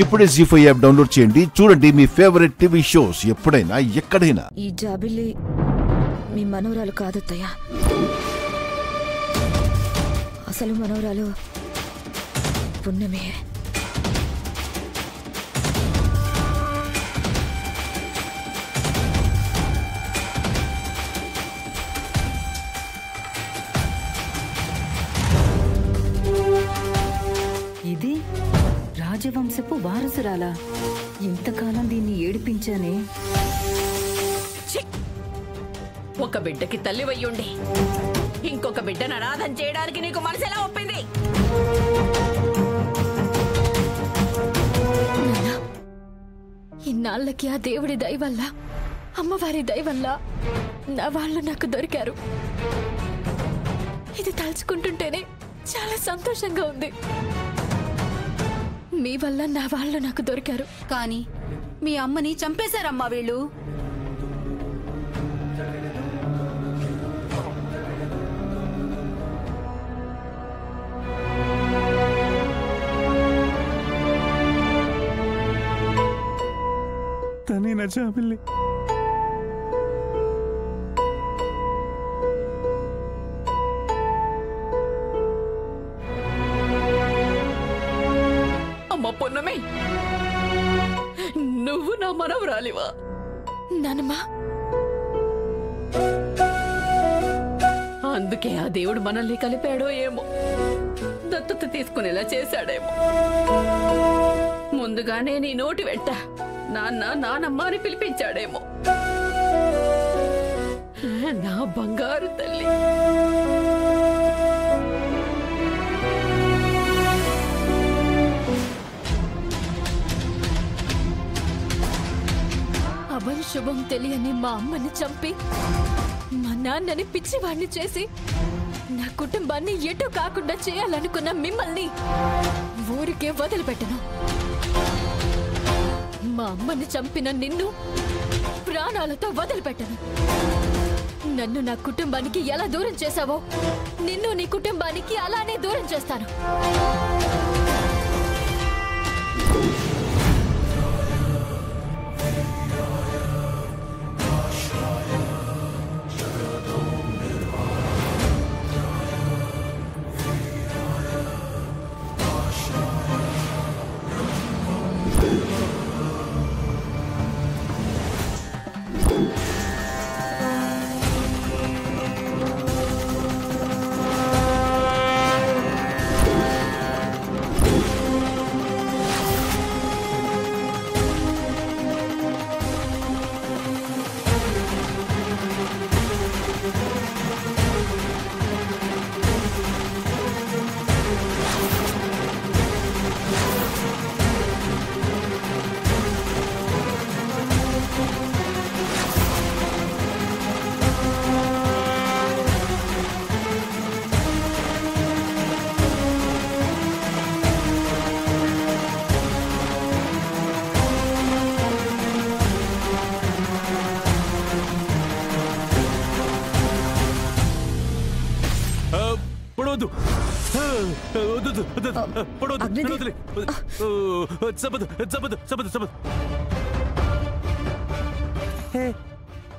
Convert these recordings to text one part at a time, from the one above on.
ఇప్పుడే జీ5 app download చేయండి. చూడండి మీ ఫేవరెట్ టీవీ షోస్ ఎప్పుడైనా ఎక్కడైనా. ఈ జాబిల్లి మీ మనవరాలు కాదత్తయ్య, అసలు మనవరాలు పుణ్యమే. ఇది రాజవంశపు వారసురాలా? ఇంతకాలం దీన్ని ఏడిపించానే. ఒక బిడ్డకి తల్లి వయ్యుండి ఇంకొక బిడ్డను అనాథం చేయడానికి నీకు మనసు ఎలా ఒప్పింది? ఇన్నాళ్ళకి ఆ దేవుడి దయ వల్ల, అమ్మవారి దయ వల్ల నా వాళ్ళు నాకు దొరికారు. ఇది తలుచుకుంటుంటేనే చాలా సంతోషంగా ఉంది. మీ వల్ల నా వాళ్ళు నాకు దొరికారు. కానీ మీ అమ్మని చంపేశారమ్మా వీళ్ళు. తనే నా జాబిల్లి. అమ్మ పొన్నమే, నువ్వు నా మనవరాలివా? నానమ్మా, అందుకే ఆ దేవుడు మనల్ని కలిపాడో ఏమో, దత్తత తీసుకునేలా చేశాడేమో. ముందుగానే నీ నోటి వెంట నాన్న నానమ్మ అని పిలిపించాడేమో. నా బంగారు తల్లి. అభం శుభం తెలియని మా అమ్మని చంపి మా నాన్నని పిచ్చివాణ్ణి చేసి నా కుటుంబాన్ని ఎటు కాకుండా చేయాలనుకున్న మిమ్మల్ని ఊరికే వదిలిపెట్టను. మా అమ్మని చంపిన నిన్ను ప్రాణాలతో వదిలిపెట్టను. నన్ను నా కుటుంబానికి ఎలా దూరం చేశావో నిన్ను నీ కుటుంబానికి అలానే దూరం చేస్తాను.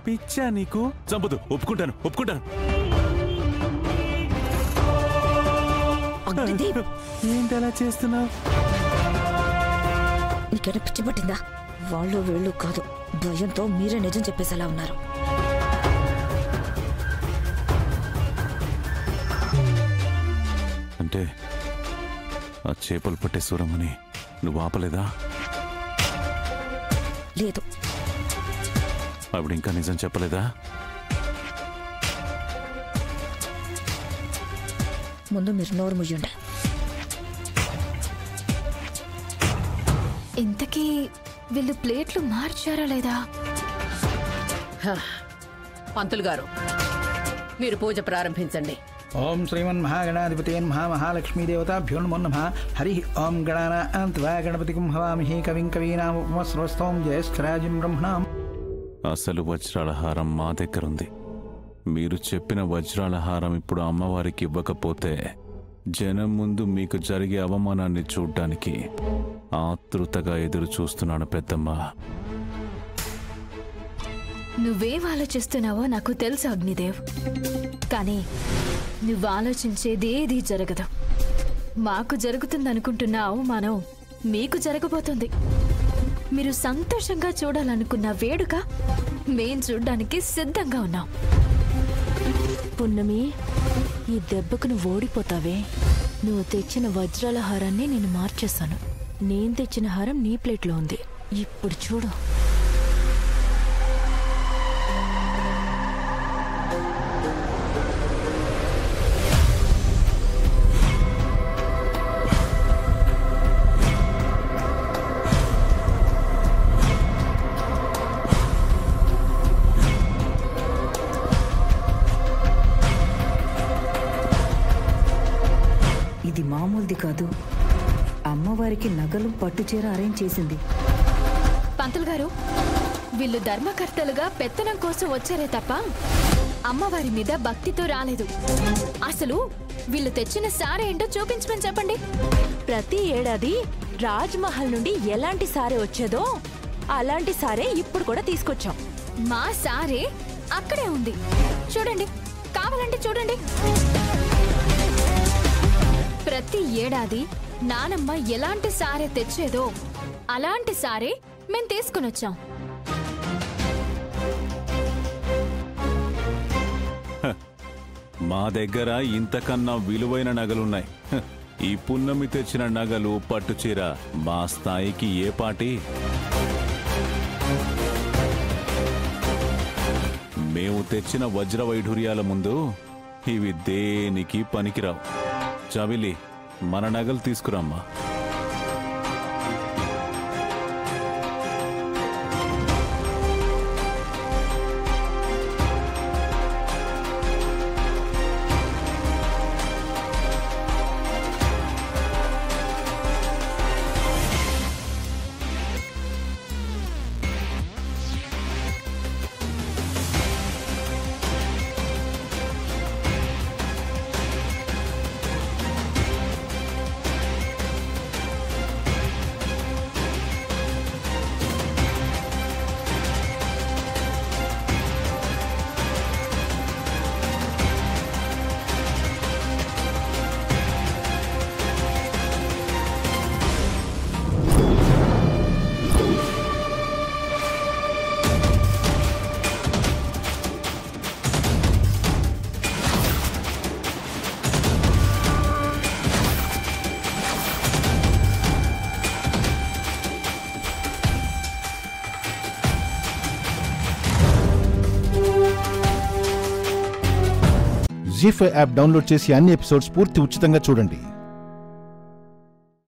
పిచ్చా నీకు? చంపదు. ఒప్పుకుంటాను. ఏంటి అలా చేస్తున్నావు? నీకేనా పిచ్చి పట్టిందా? వాళ్ళు వీళ్ళు కాదు, భయంతో మీరే నిజం చెప్పేసేలా ఉన్నారు. అంటే ఆ చేపలు పట్టే సూరమ్మని నువ్వు ఆపలేదా? లేదు. ఆవిడ ఇంకా నిజం చెప్పలేదా? ముందు మీరు నోరు ముయ్యండి. ఇంతకీ వీళ్ళు ప్లేట్లు మార్చారా లేదా? పంతులు గారు, మీరు పూజ ప్రారంభించండి. ఓం శ్రీమన్ మహాగణాధిపతయ నమః మహాలక్ష్మీదేవతాభ్యో నమో నమః. హరి ఓం గణానాన్త్వా గణపతిం హవామహే కవిం కవీనాముపమశ్రవస్తోం జ్యేష్ఠరాజం బ్రహ్మణాం. అసలు వజ్రాల హారం మా దగ్గరుంది. మీరు చెప్పిన వజ్రాల హారం ఇప్పుడు అమ్మవారికి ఇవ్వకపోతే జనం ముందు మీకు జరిగే అవమానాన్ని చూడ్డానికి ఆతృతగా ఎదురు చూస్తున్నాను పెద్దమ్మ. నువ్వేం ఆలోచిస్తున్నావో నాకు తెలుసు అగ్నిదేవ్, కానీ నువ్వు ఆలోచించేది ఏదీ జరగదు. మాకు జరుగుతుందనుకుంటున్న అవమానం మీకు జరగబోతుంది. మీరు సంతోషంగా చూడాలనుకున్న వేడుక మేం చూడ్డానికి సిద్ధంగా ఉన్నాం. పున్నమి, ఈ దెబ్బకు నువ్వు ఓడిపోతావే. నువ్వు తెచ్చిన వజ్రాల హారాన్ని నేను మార్చేశాను. నేను తెచ్చిన హారం నీ ప్లేట్లో ఉంది. ఇప్పుడు చూడు. ఇది మామూలుది కాదు. అమ్మవారికి నగలు పట్టుచీర అరేంజ్ చేసింది. పంతులు గారు, వీళ్ళు ధర్మకర్తలుగా పెత్తనం కోసం వచ్చారే తప్ప అమ్మవారి మీద భక్తితో రాలేదు. అసలు వీళ్ళు తెచ్చిన సారే ఏంటో చూపించమని చెప్పండి. ప్రతి ఏడాది రాజ్ మహల్ నుండి ఎలాంటి సారే వచ్చేదో అలాంటి సారే ఇప్పుడు కూడా తీసుకొచ్చాం. మా సారే అక్కడే ఉంది, చూడండి. కావాలంటే చూడండి. ప్రతి ఏడాది నానమ్మ ఎలాంటి సారే తెచ్చేదో అలాంటి సారే మేం తీసుకునొచ్చాం. మా దగ్గర ఇంతకన్నా విలువైన నగలున్నాయి. ఈ పున్నమి తెచ్చిన నగలు, పట్టుచీర మా స్థాయికి ఏ పాటి? మేము తెచ్చిన వజ్ర వైఢూర్యాల ముందు ఇవి దేనికి పనికిరావు. చవిలి, మన నగలు తీసుకురమ్మా. జీ5 యాప్ డౌన్లోడ్ చేసి అన్ని ఎపిసోడ్స్ పూర్తి ఉచితంగా చూడండి.